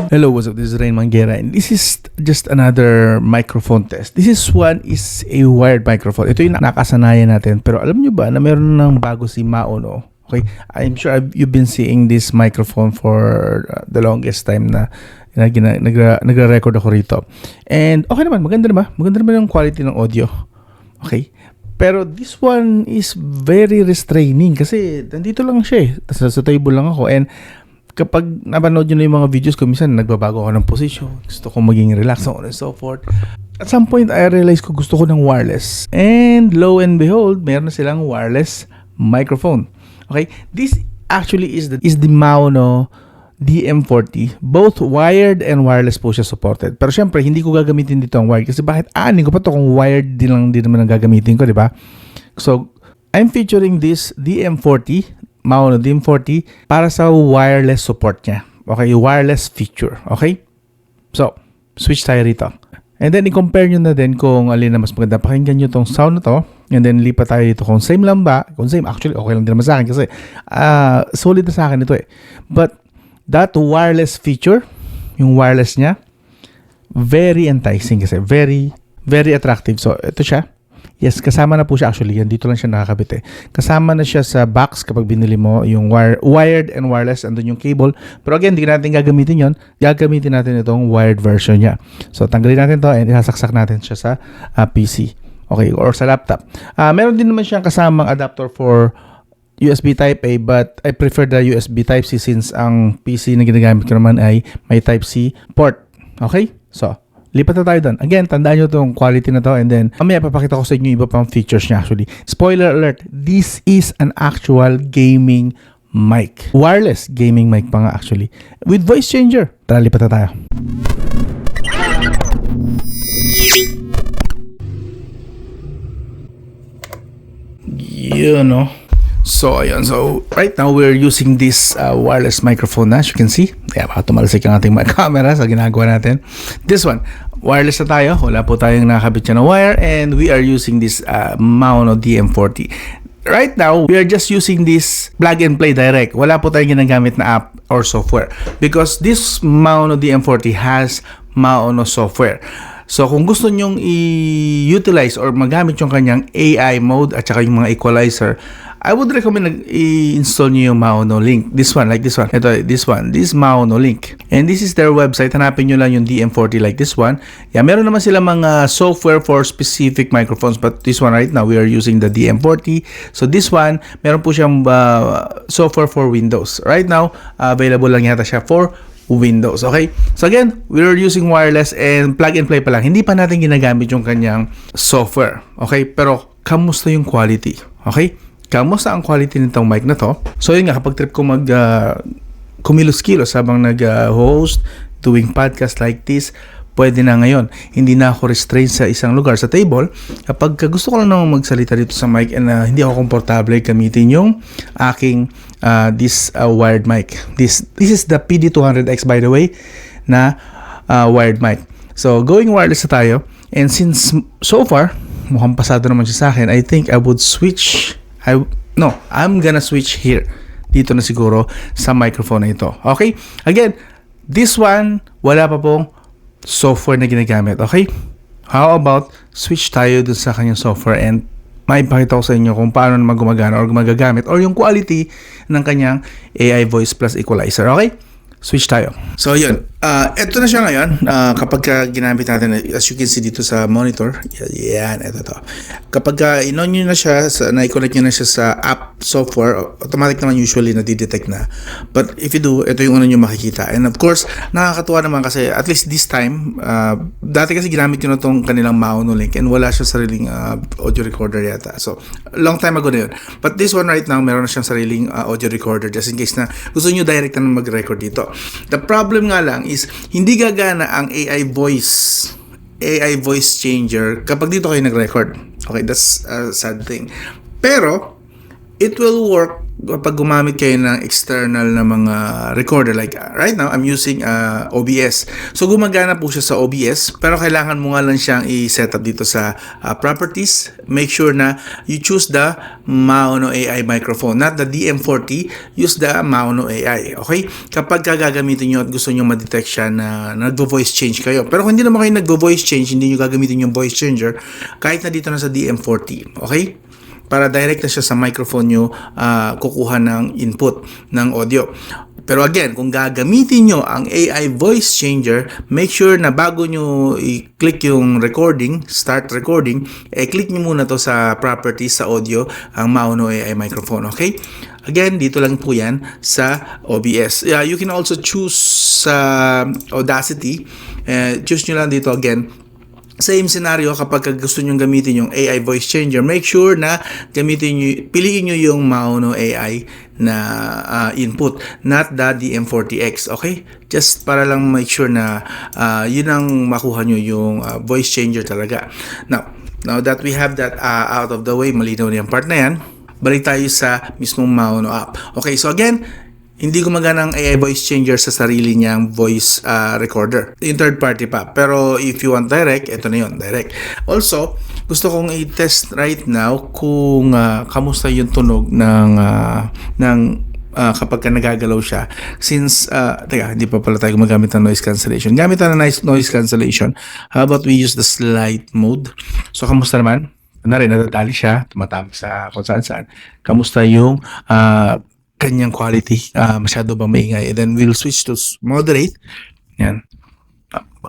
Hello, what's up? This is Rain Manguera and this is just another microphone test. This one is a wired microphone. Ito yung nakasanayan natin. Pero alam nyo ba na meron ng bago si Maono? Okay, I'm sure you've been seeing this microphone for the longest time na nagre-record ako rito. And okay naman, maganda naman yung quality ng audio. Okay? Pero this one is very restraining kasi nandito lang siya eh. Sa table lang ako and kapag napanood nyo na yung mga videos ko, minsan nagbabago ako ng position, gusto ko maging relax, so on and so forth. At some point, I realized ko gusto ko ng wireless. And lo and behold, meron na silang wireless microphone. Okay? This actually is the Maono DM40. Both wired and wireless po siya supported. Pero syempre, hindi ko gagamitin dito ang wired. Kasi bakit aanin ko pa to kung wired din naman ang gagamitin ko, di ba? So, I'm featuring this DM40, Maono DM40 para sa wireless support niya. Okay, wireless feature. Okay? So, switch tayo rito. And then, i-compare nyo na din kung alin na mas maganda. Pakinggan nyo tong sound na to. And then, lipat tayo dito. Kung same lang ba? Kung same, actually, okay lang din naman sa akin kasi solid na sa akin ito eh. But, that wireless feature, yung wireless niya, very enticing kasi. Very, very attractive. So, ito siya. Yes, kasama na po siya actually. Yan, dito lang siya nakakabit eh. Kasama na siya sa box kapag binili mo yung wired and wireless. Andun yung cable. Pero again, hindi natin gagamitin yon. Gagamitin natin itong wired version niya. So, tanggalin natin to and isasaksak natin siya sa PC. Okay, or sa laptop. Meron din naman siyang kasamang adapter for USB Type-A but I prefer the USB Type-C since ang PC na ginagamit ko naman ay may Type-C port. Okay? So, lipat na tayo doon. Again, tandaan nyo itong quality na to and then mamaya papakita ko sa inyo iba pang features niya actually. Spoiler alert, this is an actual gaming mic. Wireless gaming mic pa nga actually. With voice changer. Tara, lipat na tayo. You know. So, ayun. So, right now, we're using this wireless microphone as you can see. Kaya baka tumalsik ang ating camera sa ginagawa natin. This one, wireless na tayo. Wala po tayong nakakabit siya na wire and we are using this Maono DM40. Right now, we are just using this plug and play direct. Wala po tayong ginagamit na app or software because this Maono DM40 has Maono software. So, kung gusto nyong i-utilize or magamit yung kanyang AI mode at saka yung mga equalizer, I would recommend i-install nyo yung Maono link. This one, like this one. Ito, this Maono link. And this is their website. Hanapin nyo lang yung DM40 like this one. Yeah, meron naman sila mga software for specific microphones. But this one right now, we are using the DM40. So this one, meron po siyang software for Windows. Right now, available lang yata siya for Windows. Okay? So again, we are using wireless and plug and play pa lang. Hindi pa natin ginagamit yung kanyang software. Okay? Pero, kamusta yung quality? Okay? Kamusta ang quality nitong mic na to? So yun nga, kapag trip ko kumilos-kilos habang nag-host, doing podcast like this, pwede na ngayon. Hindi na ako restrained sa isang lugar, sa table. Kapag gusto ko lang naman magsalita dito sa mic and hindi ako komportable gamitin yung aking this wired mic. This is the PD200X by the way na wired mic. So going wireless na tayo. And since so far, mukhang pasado naman siya sa akin, I think I would switch. I'm gonna switch here. Dito na siguro sa microphone na ito. Okay? Again, this one, wala pa pong software na ginagamit. Okay? How about switch tayo dun sa kanyang software and maipakita ko sa inyo kung paano naman gumagana or magagamit or yung quality ng kanyang AI voice plus equalizer. Okay? Switch tayo. So, yun. Ito na siya ngayon. Kapag ginamit natin, as you can see dito sa monitor, yan, ito to. Kapag in-on nyo na siya, na-connect nyo na siya sa app software, automatic naman usually na-detect na. But if you do, ito yung una nyo makikita. And of course, nakakatuwa naman kasi at least this time, dati kasi ginamit nyo na itong kanilang Maono link and wala siya sariling audio recorder yata. So, long time ago na yun. But this one right now, meron na siyang sariling audio recorder just in case na gusto nyo direct na mag-record dito. The problem nga lang is hindi gagana ang AI voice changer kapag dito kayo nag-record. Okay, that's a sad thing. Pero it will work kapag gumamit kayo ng external na mga recorder, like right now I'm using OBS. So gumagana po siya sa OBS, pero kailangan mo nga lang siyang i-set up dito sa properties. Make sure na you choose the Maono AI microphone, not the DM40. Use the Maono AI, okay? Kapag gagamitin nyo at gusto nyo ma-detect siya na nagvo-voice change kayo. Pero kung hindi naman kayo nagvo-voice change, hindi nyo gagamitin yung voice changer, kahit na dito na sa DM40, okay? Para direct na siya sa microphone nyo kukuha ng input ng audio. Pero again, kung gagamitin nyo ang AI voice changer, make sure na bago nyo i-click yung recording, start recording, click nyo muna to sa properties sa audio, ang Maono AI microphone, okay? Again, dito lang po yan sa OBS. You can also choose Audacity. Choose nyo lang dito again. Same scenario kapag gusto nyo gamitin yung AI voice changer, make sure na piliin nyo yung Maono AI na input, not the DM40X, okay? Just para lang make sure na yun ang makuha nyo yung voice changer talaga. Now that we have that out of the way, malinaw na yung part na yan, balik tayo sa mismong Maono app. Okay, so again, hindi gumagana ang AI voice changer sa sarili niyang voice recorder. Yung third party pa. Pero if you want direct, ito na yun, direct. Also, gusto kong i-test right now kung kamusta yung tunog ng kapag nagagalaw siya. Since, hindi pa pala tayo gumagamit ng noise cancellation. Gamit na noise cancellation. How about we use the slide mode? So, kamusta naman? Nadadali siya, tumatama sa kung saan-saan. Kamusta yung kanyang quality, masyado bang maingay? And then we'll switch to moderate. Yan.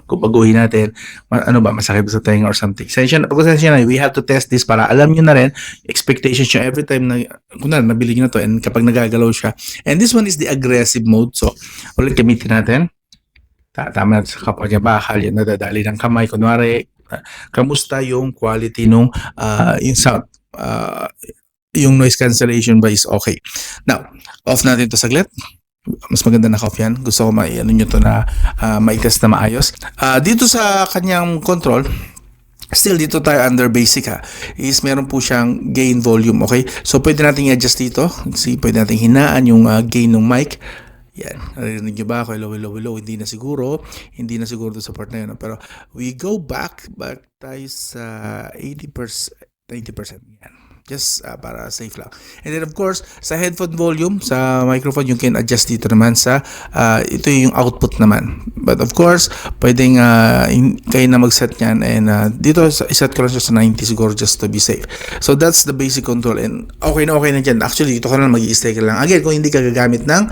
Baguhin natin. Ano ba, masakit sa tenga or something. Sensya na, we have to test this para alam nyo na rin, expectations nyo every time na, kunwari, nabili nyo na to and kapag nagagalaw siya. And this one is the aggressive mode. So, ulit gamitin natin. Tama natin sa kapwa niya bakal, yan, nadadali ng kamay. Kunwari, kamusta yung quality nung yung sound? Yung noise cancellation ba is okay. Now, off natin ito saglit. Mas maganda na off yan. Gusto ko ano nyo to na mai-test na maayos. Dito sa kanyang control, still dito tayo under basic is meron po siyang gain volume, okay? So pwede natin i-adjust dito. See, pwede natin hinaan yung gain ng mic. Yan. Narinig nyo ba ako? Low. Hindi na siguro sa part na yun. Pero we go back tayo sa 80%, 90%. Yan. Just para safe lang. And then of course, sa headphone volume, sa microphone, you can adjust dito naman sa, ito yung output naman. But of course, pwedeng kayo na mag-set yan. And dito, iset ko lang siya sa 90 siguro just to be safe. So that's the basic control. And okay na dyan. Actually, dito ka na mag-i-stay ka lang. Again, kung hindi ka gagamit ng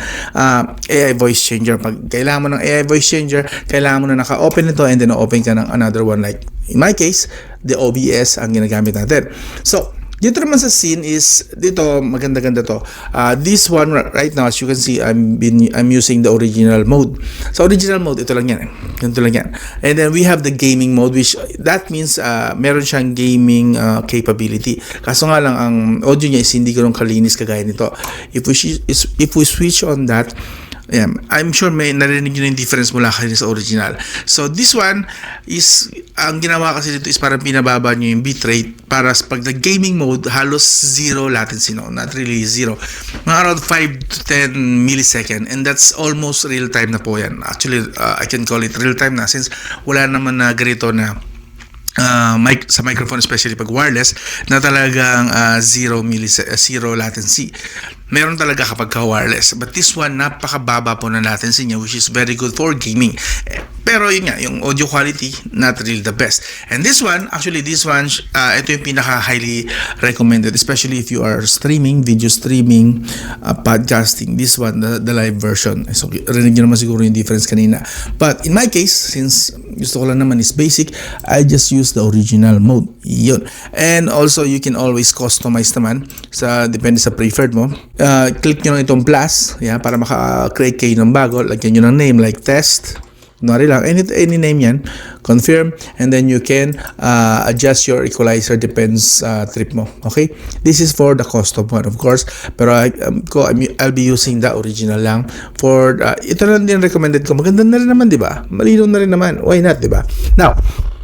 AI voice changer. Pag kailangan mo ng AI voice changer, kailangan mo na naka-open ito and then open ka ng another one. Like in my case, the OBS ang ginagamit natin. So, dito naman sa scene is, dito maganda-ganda to. This one right now, as you can see, I'm using the original mode. So original mode, ito lang yan. Ganito lang yan. And then we have the gaming mode, which that means meron siyang gaming capability. Kaso nga lang, ang audio niya is hindi ganoon kalinis kagaya nito. If we switch on that, yeah, I'm sure may narinig nyo yung difference mula kayo sa original. So this one is, ang ginawa kasi dito is parang pinababa nyo yung bitrate para pag the gaming mode, halos zero latency, no? Not really zero. Mga around 5 to 10 millisecond, and that's almost real time na po yan. Actually, I can call it real time na since wala naman na ganito na sa microphone, especially pag wireless, na talagang zero latency. Meron talaga kapag ka-wireless. But this one, napakababa po ng latency niya, which is very good for gaming. Pero yun nga, yung audio quality, not really the best. And this one, ito yung pinaka-highly recommended, especially if you are streaming, video streaming, podcasting. This one, the live version. So, rinig nyo naman siguro yung difference kanina. But in my case, since gusto ko lang naman is basic, I just use the original mode. Yun. And also, you can always customize naman, depende sa preferred mo. Click nyo lang itong plus, para maka-create kayo ng bago. Lagyan nyo ng name like test. Kunwari lang, any name yan, confirm, and then you can adjust your equalizer, depends trip mo, okay? This is for the custom one, of course, pero I'll be using the original lang for, ito lang din recommended ko, maganda na rin naman, di ba? Malinaw na rin naman, why not, di ba? Now,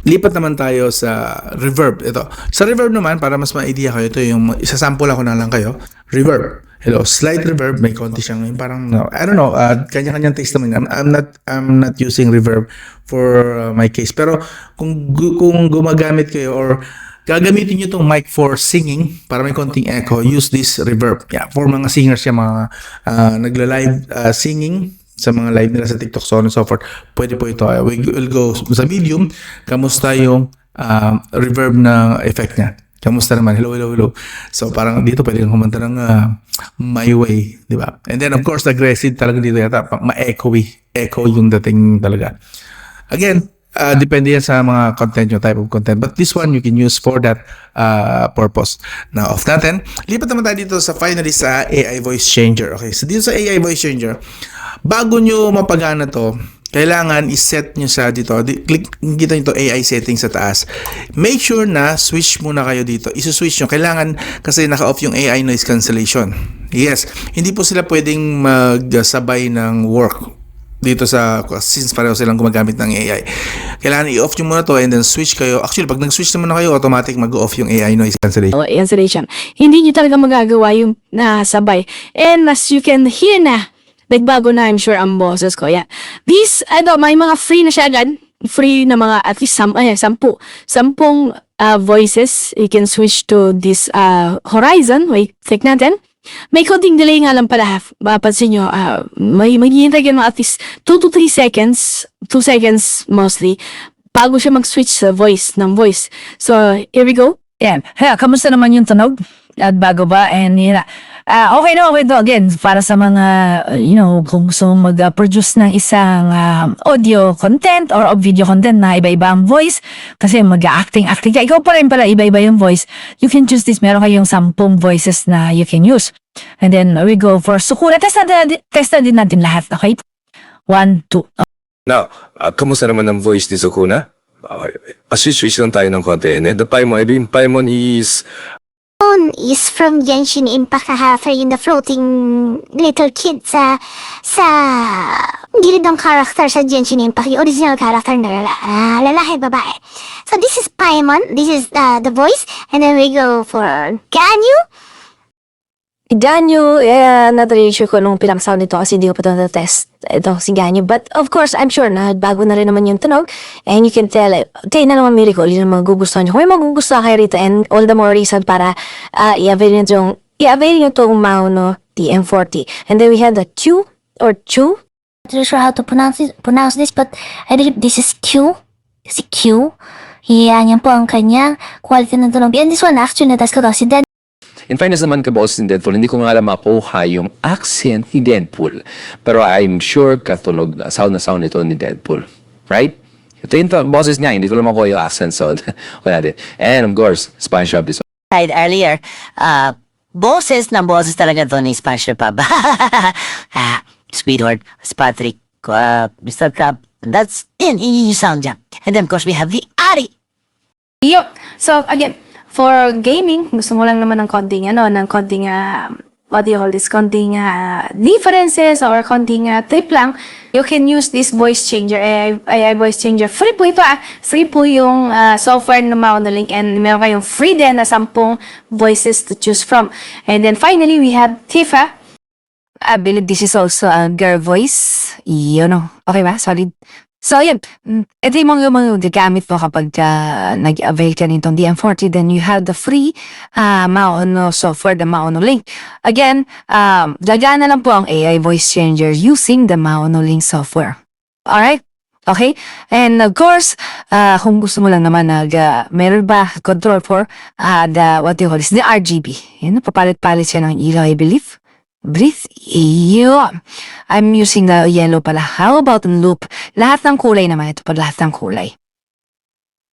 lipat naman tayo sa reverb. Ito. Sa reverb naman, para mas ma-idea kayo, ito yung isasample ako na lang kayo. Reverb. Hello, slight reverb, may konti siyang parang no, I don't know, kanya-kanyang taste naman yan. I'm not using reverb for my case. Pero kung gumagamit kayo or gagamitin niyo tong mic for singing para may konting echo, use this reverb. Yeah, for mga singers yan, mga nagla-live singing sa mga live nila sa TikTok, so on and so forth. Pwede po ito. We will go sa medium. Kamusta yung reverb na effect niya? Kamusta naman? Hello, hello, hello. So parang dito pwede kang kumanta ng My Way, di ba? And then of course, aggressive talaga dito yata. Ma-echoey. Echo yung dating talaga. Again, depende yan sa mga content, yung type of content. But this one, you can use for that purpose. Now, off natin. Lipat naman tayo dito sa finally sa AI voice changer. Okay, so dito sa AI voice changer, bago nyo mapagana to, kailangan iset nyo sa dito. Click, kita nyo to AI settings sa taas. Make sure na switch muna kayo dito. Isuswitch nyo. Kailangan kasi naka-off yung AI noise cancellation. Yes. Hindi po sila pwedeng magsabay ng work dito sa, since pareho silang gumagamit ng AI. Kailangan i-off nyo muna to and then switch kayo. Actually, pag nag-switch naman na kayo, automatic mag-off yung AI noise cancellation. Hindi nyo talaga magagawa yung nasabay. And as you can hear na, nagbago na, I'm sure, ang boses ko. Yeah. These, may mga free na siya agad. Free na mga, at least, sampung voices. You can switch to this horizon. Wait, check natin. May konting delay nga lang pala. Mapansin nyo, may maghihintay ka at least 2 to 3 seconds, 2 seconds mostly, bago siya mag-switch sa voice, ng voice. So, here we go. Yan. Kamusta naman yung tunog? At bago ba? And yun na. Okay na, okay to. Again, para sa mga, kung gusto mag-produce ng isang audio content or video content na iba-iba ang voice, kasi mag-acting ka. Ikaw pa rin pala, iba-iba yung voice. You can choose this. Meron kayong 10 voices na you can use. And then, we go for Sukuna. Test na din natin lahat, okay? 1, 2. Now, kamusta naman ang voice ni Sukuna? Switch lang tayo ng konti. And the Paimon is from Genshin Impact character in the floating little kid sa gilid ng character sa Genshin Impact, yung original character na lalaki, babae. So this is Paimon, this is the voice, and then we go for Ganyu. Ganyo, not really sure ko nung pinang-sound nito kasi hindi ko pa ito na-test. Ito, si Ganyo. But of course, I'm sure na bago na rin naman yung tunog. And you can tell, tayo na naman miracle, yun ang magugustuhan nyo. Kung may magugustuhan kayo rito, and all the more reason para i-avail nyo itong Maono DM40. And then we have the Q, or Chu. I'm not sure how to pronounce this, but I believe this is Q. Si Q. Yan po ang kanyang quality ng tunog. And this one, actually, na-test ko to, si Dan. In fairness naman ka boss ni Deadpool, hindi ko nga alam makuha yung accent ni Deadpool. Pero I'm sure katunog na sound ito ni Deadpool. Right? Ito yung boses niya, hindi ko lang makuha yung accent. So, wala din. And of course, Spanish Shop this one. Earlier, boses talaga to ni Spanish Pub. Sweetheart, Patrick, Mr. Crab, that's in yung sound niya. And then of course we have the Ari. Yo. So, again, for gaming, gusto mo lang naman ng konting, what do you call this, konting differences or konting tip lang, you can use this voice changer, AI voice changer. Free po ito Free po yung software na Maono link, and meron kayong free din na 10 voices to choose from. And then finally, we have Tifa. I believe this is also a girl voice. Okay ba? Solid. So, yun. Ito yung mga gamit mo kapag nag-avail ka nitong DM40. Then, you have the free Maono software, the Maono link. Again, gagana lang po ang AI voice changer using the Maono link software. Alright? Okay? And of course, kung gusto mo lang naman meron ba control for what do you call this? The RGB. Yun, papalit-palit siya ng ilaw, I believe. Breathe. I'm using the yellow pala. How about loop? Lahat ng kulay naman. Ito pa lahat ng kulay.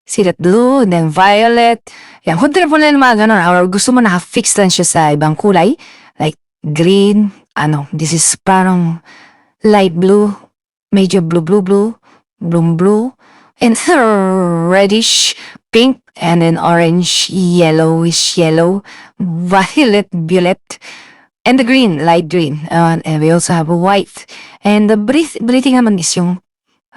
See that blue, then violet. Yan. Kung mo na mga ganun, or gusto mo naka-fix lang siya sa ibang kulay. Like green. This is parang light blue. Major blue. And reddish pink. And then orange, yellowish yellow. Violet. And the green, light green. And we also have a white. And the breathing naman is yung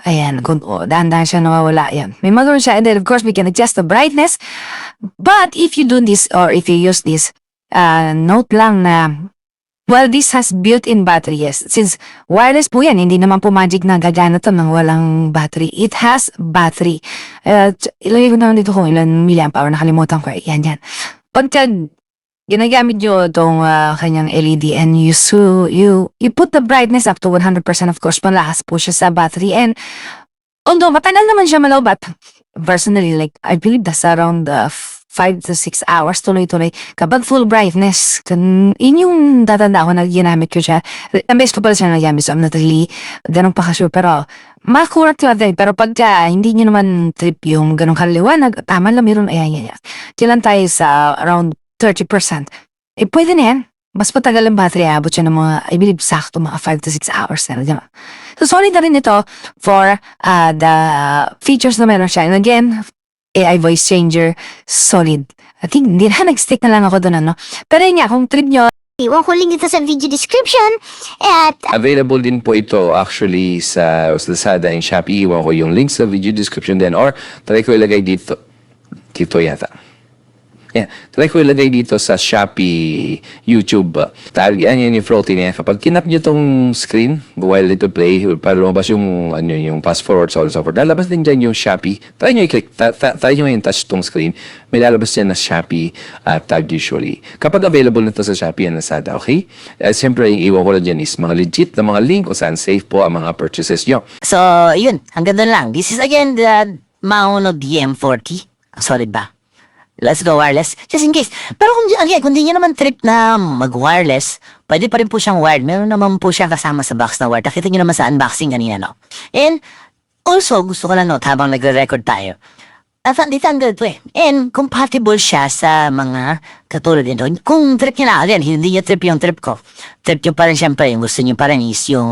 Ayan, kung dahan-dahan siya nawawala. Yan. May magkaroon siya. And then, of course, we can adjust the brightness. But if you do this or if you use this, note lang na, well, this has built-in battery, yes. Since wireless po yan, hindi naman po magic na gagana to ng walang battery. It has battery. Ilagay ko naman dito kung ilan milliamp hour, nakalimutan ko. Yan. Pagka ginagamit nyo itong kanyang LED and you put the brightness up to 100%, of course, malakas po siya sa battery. And although matagal naman siya malawbat, personally, like, I believe that's around 5 to 6 hours tuloy-tuloy. Kapag full brightness, yun yung tatanda ko na ginamit ko siya. Ang best ko pala siya nagamit, so I'm not really ganun pa kasure. Pero, makurat ko natin. Pero pagka hindi nyo naman trip yung ganun kaliwanag, tama lang meron, ayan. Kailan tayo sa around 30%. Pwede na yan. Mas patagal ang battery, abot siya ng mga, I believe, sakto mga 5 to 6 hours na. Diba? So, solid na rin ito for the features na meron siya. And again, AI voice changer, solid. I think, hindi na, nag-stick na lang ako doon, ano. Pero yun nga, kung trip nyo, Iwan ko link dito sa video description. At Available din po ito actually sa Lazada and Shopee. Iwan ko yung link sa video description din or try ko ilagay dito. Dito yata. Yeah. Try ko ilagay dito sa Shopee, YouTube. Yan yung floating niya. Kapag kinap nyo tong screen, while ito play, para lumabas yung, yung fast forward, so on and so forth. Lalabas din dyan yung Shopee. Try nyo i-click. Try nyo yung touch tong screen. May lalabas dyan na Shopee tag usually. Kapag available nito sa Shopee and Lazada, okay? Siyempre, yung iwan ko na dyan is mga legit na mga link kung saan safe po ang mga purchases nyo. So, yun. Hanggang doon lang. This is again the Maono DM40. Solid ba? Let's go wireless. Just in case. Pero kung di nyo naman trip na mag-wireless, pwede pa rin po siyang wired. Meron naman po siyang kasama sa box na wired. Nakita nyo naman sa unboxing kanina, no? And also, gusto ko lang note habang nagre-record tayo. Di tanggal to eh. And compatible siya sa mga katulad nito. Kung trip nyo na, again, hindi nyo trip yung trip ko. Trip nyo pa rin siyempre, yung gusto nyo pa rin is yung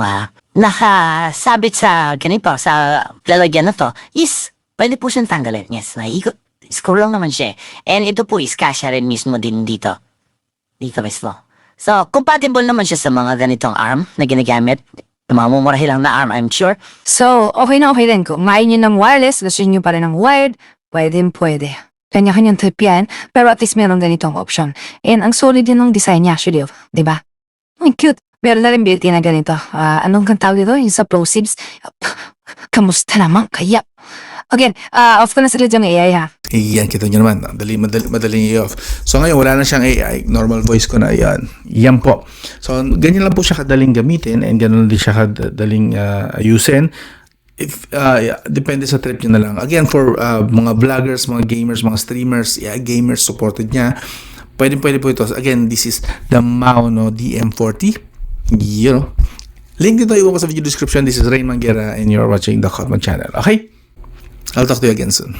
nakasabit sa ganito, sa lalagyan na to, is pwede po siyang tanggalin. Yes, naikot. Scroll lang naman siya. And ito po is kasya rin mismo din dito. Dito mismo. So, compatible naman siya sa mga ganitong arm na ginagamit. Mamumurahi lang na arm, I'm sure. so, okay na okay din. Kung main nyo ng wireless, gusto nyo pa rin ng wired, pwede. Kanya-kanyang trip yan, pero at least meron ganitong option. And ang solid din ng design niya, actually, di ba? Ang cute. Meron na rin built-in na ganito. Anong kang tawag dito? Yung sa proceeds. Kamusta naman? Kaya. Again, off ko na sa yung AI ha. Yan, kita nyo naman. Madaling i-off. So ngayon, wala na siyang AI. Normal voice ko na yan. Yan po. So, ganyan lang po siya kadaling gamitin and ganun din siya kadaling ayusin. Depende sa trip nyo na lang. Again, for mga vloggers, mga gamers, mga streamers, gamers, supported niya. Pwede po ito. Again, this is the Maono DM40. Link dito iwan ko sa video description. This is Rain Manguera and you're watching the Qkotman channel. Okay? I'll talk to you again soon.